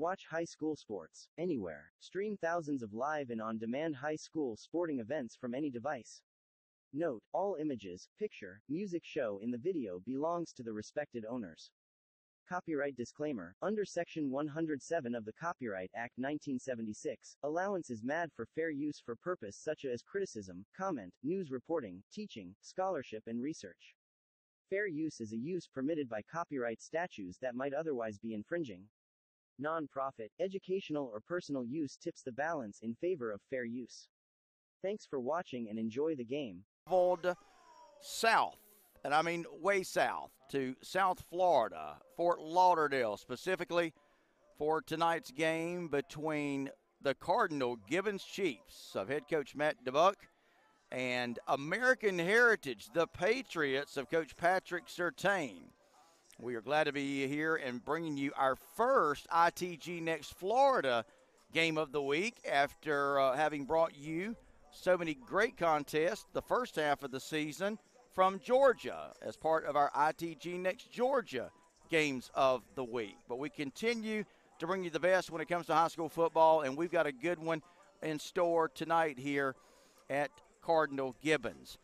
Watch high school sports, anywhere. Stream thousands of live and on-demand high school sporting events from any device. Note, all images, picture, music show in the video belongs to the respected owners. Copyright disclaimer. Under Section 107 of the Copyright Act 1976, allowance is made for fair use for purpose such as criticism, comment, news reporting, teaching, scholarship and research. Fair use is a use permitted by copyright statutes that might otherwise be infringing. Non-profit, educational or personal use tips the balance in favor of fair use. Thanks for watching and enjoy the game. Traveled south, and I mean way south, to South Florida, Fort Lauderdale, specifically for tonight's game between the Cardinal Gibbons Chiefs of head coach Matt DeBuck and American Heritage, the Patriots of Coach Patrick Surtain. We are glad to be here and bringing you our first ITG Next Florida game of the week after having brought you so many great contests the first half of the season from Georgia as part of our ITG Next Georgia games of the week. But we continue to bring you the best when it comes to high school football, and we've got a good one in store tonight here at Cardinal Gibbons.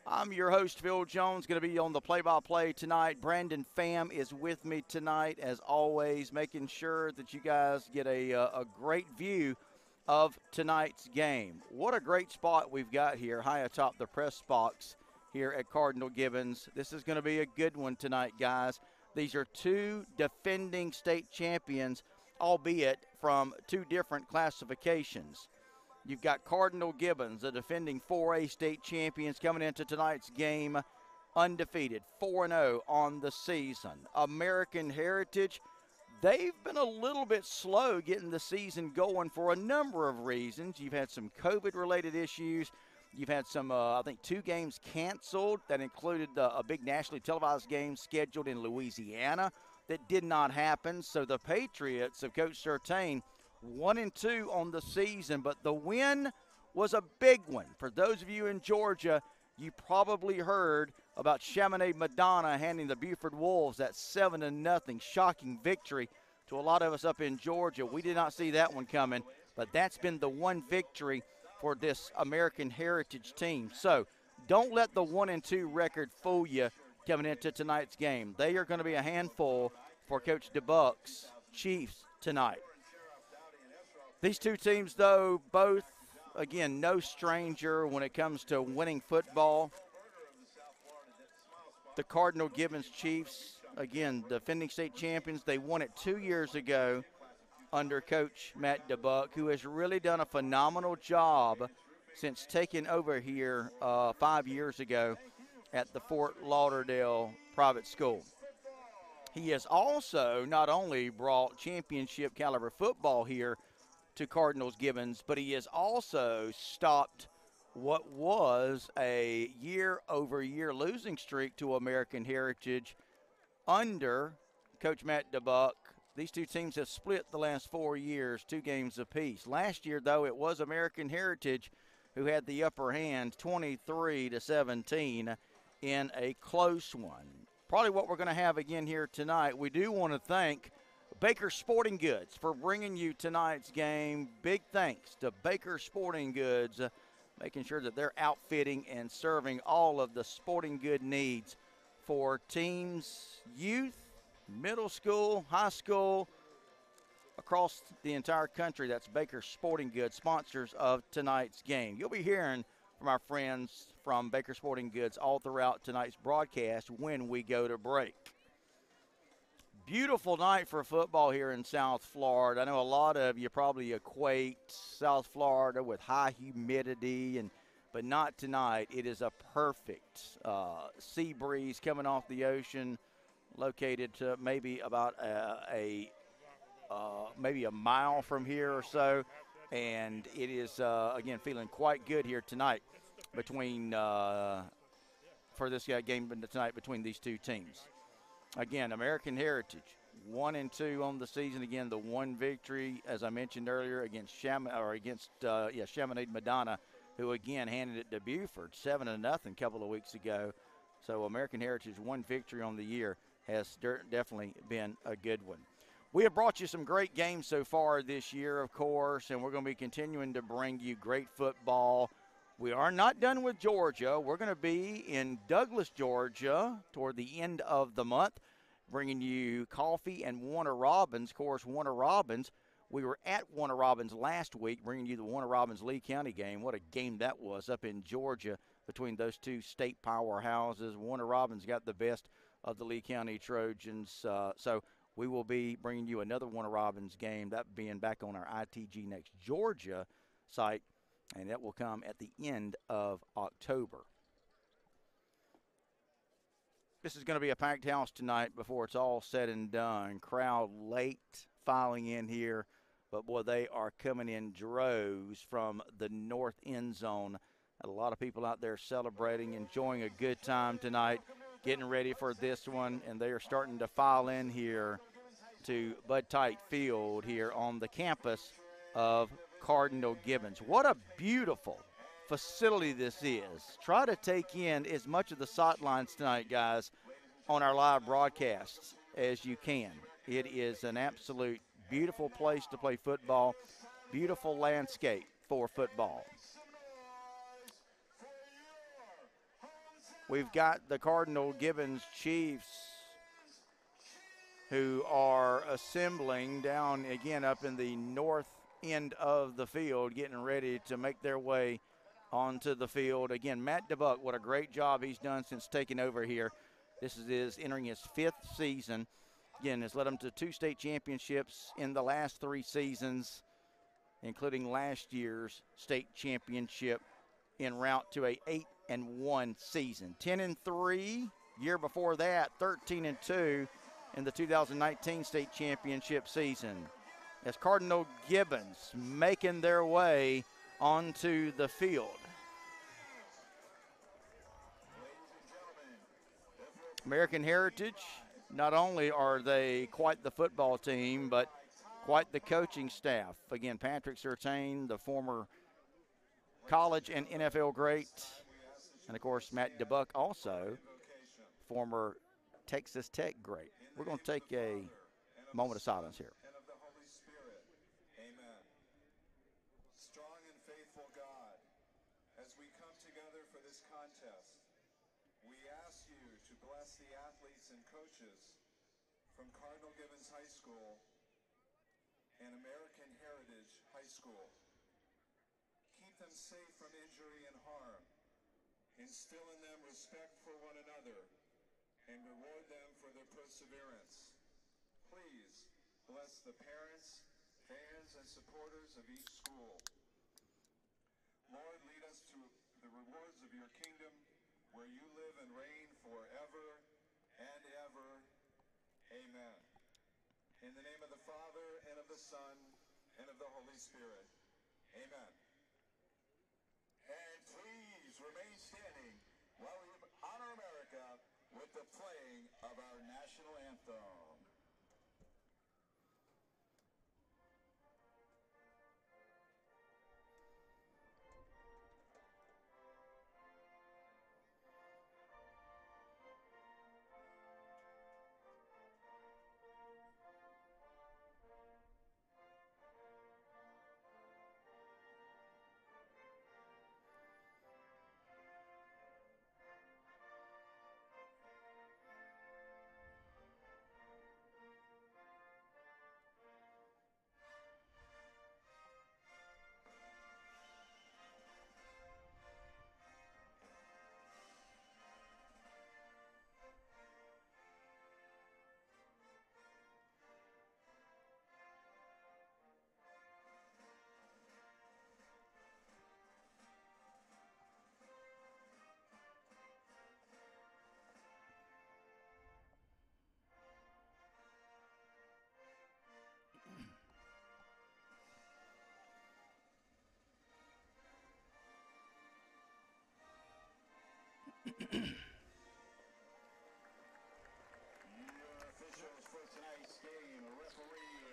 I'm your host, Phil Jones, going to be on the play-by-play tonight. Brandon Pham is with me tonight, as always, making sure that you guys get a great view of tonight's game. What a great spot we've got here, high atop the press box here at Cardinal Gibbons. This is going to be a good one tonight, guys. These are two defending state champions, albeit from two different classifications. You've got Cardinal Gibbons, the defending 4A state champions, coming into tonight's game undefeated, 4-0 on the season. American Heritage, they've been a little bit slow getting the season going for a number of reasons. You've had some COVID-related issues. You've had some, I think, 2 games canceled. That included a big nationally televised game scheduled in Louisiana that did not happen. So the Patriots of Coach Surtain, 1-2 on the season, but the win was a big one. For those of you in Georgia, you probably heard about Chaminade Madonna handing the Buford Wolves that 7-0 shocking victory to a lot of us up in Georgia. We did not see that one coming, but that's been the one victory for this American Heritage team. So don't let the 1-2 record fool you coming into tonight's game. They are going to be a handful for Coach DeBuck's Chiefs tonight. These two teams, though, both, again, no stranger when it comes to winning football. The Cardinal Gibbons Chiefs, again, defending state champions. They won it 2 years ago under Coach Matt DeBuck, who has really done a phenomenal job since taking over here 5 years ago at the Fort Lauderdale private school. He has also not only brought championship caliber football here to Cardinals Gibbons, but he has also stopped what was a year-over-year losing streak to American Heritage under Coach Matt DeBuck. These two teams have split the last 4 years, 2 games apiece. Last year, though, it was American Heritage who had the upper hand, 23-17 in a close one. Probably what we're going to have again here tonight. We do want to thank Baker Sporting Goods for bringing you tonight's game. Big thanks to Baker Sporting Goods, making sure that they're outfitting and serving all of the sporting good needs for teams, youth, middle school, high school, across the entire country. That's Baker Sporting Goods, sponsors of tonight's game. You'll be hearing from our friends from Baker Sporting Goods all throughout tonight's broadcast when we go to break. Beautiful night for football here in South Florida. I know a lot of you probably equate South Florida with high humidity, but not tonight. It is a perfect sea breeze coming off the ocean, located to maybe about maybe a mile from here or so, and it is again feeling quite good here tonight between for this game tonight between these two teams. Again, American Heritage 1-2 on the season. Again, the one victory, as I mentioned earlier, against Chaminade Madonna, who again handed it to Buford 7-0 a couple of weeks ago. So American Heritage, one victory on the year, has definitely been a good one. We have brought you some great games so far this year, of course, and we're going to be continuing to bring you great football. We are not done with Georgia. We're going to be in Douglas, Georgia, toward the end of the month, bringing you coffee and Warner Robins. Of course, Warner Robins, we were at Warner Robins last week, bringing you the Warner Robins Lee County game. What a game that was up in Georgia between those two state powerhouses. Warner Robins got the best of the Lee County Trojans. So we will be bringing you another Warner Robins game, that being back on our ITG Next Georgia site, and that will come at the end of October. This is going to be a packed house tonight before it's all said and done. Crowd late filing in here, but boy, they are coming in droves from the north end zone. A lot of people out there celebrating, enjoying a good time tonight, getting ready for this one, and they are starting to file in here to Bud Tite Field here on the campus of Cardinal Gibbons. What a beautiful facility this is. Try to take in as much of the sightlines tonight, guys, on our live broadcasts as you can. It is an absolute beautiful place to play football, beautiful landscape for football. We've got the Cardinal Gibbons Chiefs who are assembling down again up in the north end of the field, getting ready to make their way onto the field. Again, Matt DeBuck, what a great job he's done since taking over here. This is entering his 5th season. Again, has led them to 2 state championships in the last 3 seasons, including last year's state championship en route to a 8-1 season. 10-3 year before that, 13-2 in the 2019 state championship season. As Cardinal Gibbons making their way onto the field. American Heritage, not only are they quite the football team, but quite the coaching staff. Again, Patrick Surtain, the former college and NFL great, and of course Matt DeBuck, also former Texas Tech great. We're going to take a moment of silence here. Strong and faithful God, as we come together for this contest, we ask you to bless the athletes and coaches from Cardinal Gibbons High School and American Heritage High School. Keep them safe from injury and harm. Instill in them respect for one another and reward them for their perseverance. Please bless the parents, fans, and supporters of each school. Lord, lead us to the rewards of your kingdom, where you live and reign forever and ever. Amen. In the name of the Father, and of the Son, and of the Holy Spirit. Amen. And please remain standing while we honor America with the playing of our national anthem.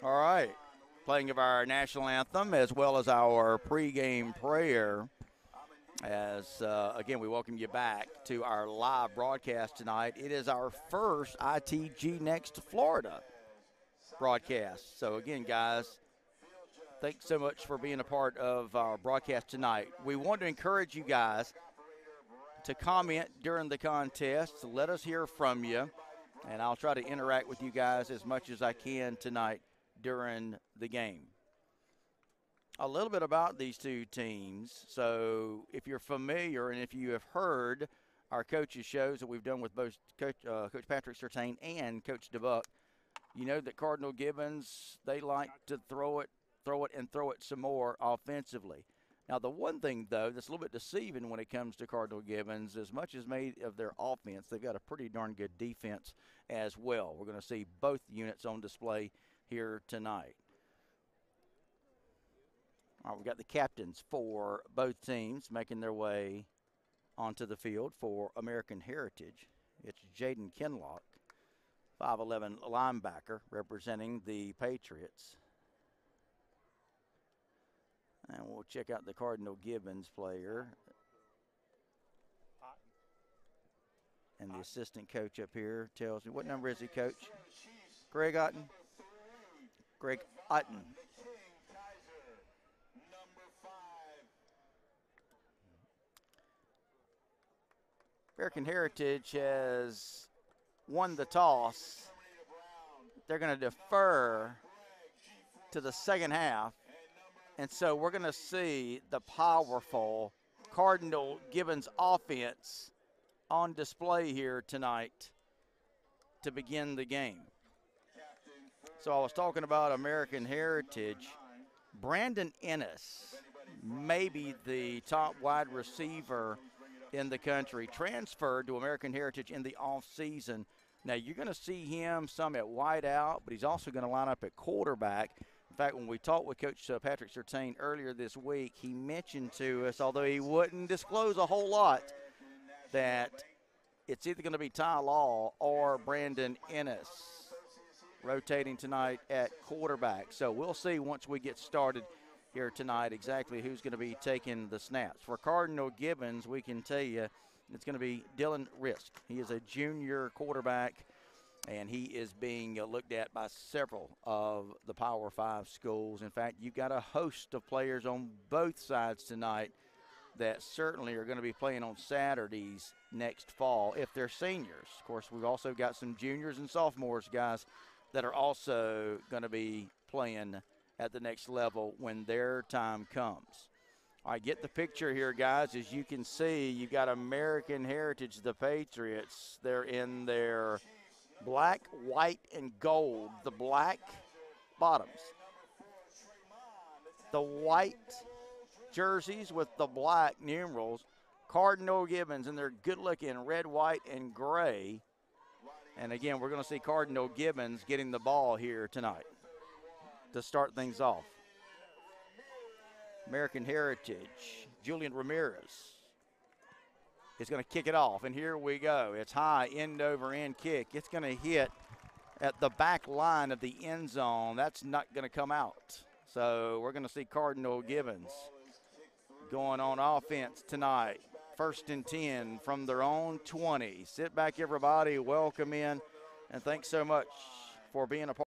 All right, playing of our national anthem as well as our pregame prayer. As, again, we welcome you back to our live broadcast tonight. It is our first ITG Next Florida broadcast. So, again, guys, thanks so much for being a part of our broadcast tonight. We want to encourage you guys to comment during the contest. Let us hear from you, and I'll try to interact with you guys as much as I can tonight during the game. A little bit about these two teams. So if you're familiar and if you have heard our coaches' shows that we've done with both Coach Patrick Surtain and Coach DeBuck, you know that Cardinal Gibbons, they like to throw it, and throw it some more offensively. Now, the one thing, though, that's a little bit deceiving when it comes to Cardinal Gibbons, as much as made of their offense, they've got a pretty darn good defense as well. We're going to see both units on display here tonight. All right, we've got the captains for both teams making their way onto the field for American Heritage. It's Jaden Kinlock, 5'11" linebacker, representing the Patriots. And we'll check out the Cardinal Gibbons player. And the assistant coach up here tells me, what number is he, Coach? Greg Otten? Greg Otten. American Heritage has won the toss. They're going to defer to the second half. And so we're going to see the powerful Cardinal Gibbons offense on display here tonight to begin the game. So I was talking about American Heritage. Brandon Ennis, maybe the top wide receiver in the country, transferred to American Heritage in the offseason. Now, you're going to see him some at wide out, but he's also going to line up at quarterback. In fact, when we talked with Coach Patrick Surtain earlier this week, he mentioned to us, although he wouldn't disclose a whole lot, that it's either going to be Ty Law or Brandon Ennis rotating tonight at quarterback. So we'll see once we get started here tonight exactly who's going to be taking the snaps. For Cardinal Gibbons, we can tell you it's going to be Dylan Risk. He is a junior quarterback, and he is being looked at by several of the Power 5 schools. In fact, you've got a host of players on both sides tonight that certainly are going to be playing on Saturdays next fall if they're seniors. Of course, we've also got some juniors and sophomores, guys, that are also going to be playing at the next level when their time comes. All right, get the picture here, guys. As you can see, you've got American Heritage, the Patriots. They're in their black, white, and gold, the black bottoms. The white jerseys with the black numerals. Cardinal Gibbons in their good-looking red, white, and gray. And, again, we're going to see Cardinal Gibbons getting the ball here tonight to start things off. American Heritage, Julian Ramirez is going to kick it off, and here we go. It's high, end-over-end kick. It's going to hit at the back line of the end zone. That's not going to come out. So we're going to see Cardinal Gibbons going on offense tonight. 1st and 10 from their own 20. Sit back, everybody. Welcome in, and thanks so much for being a part.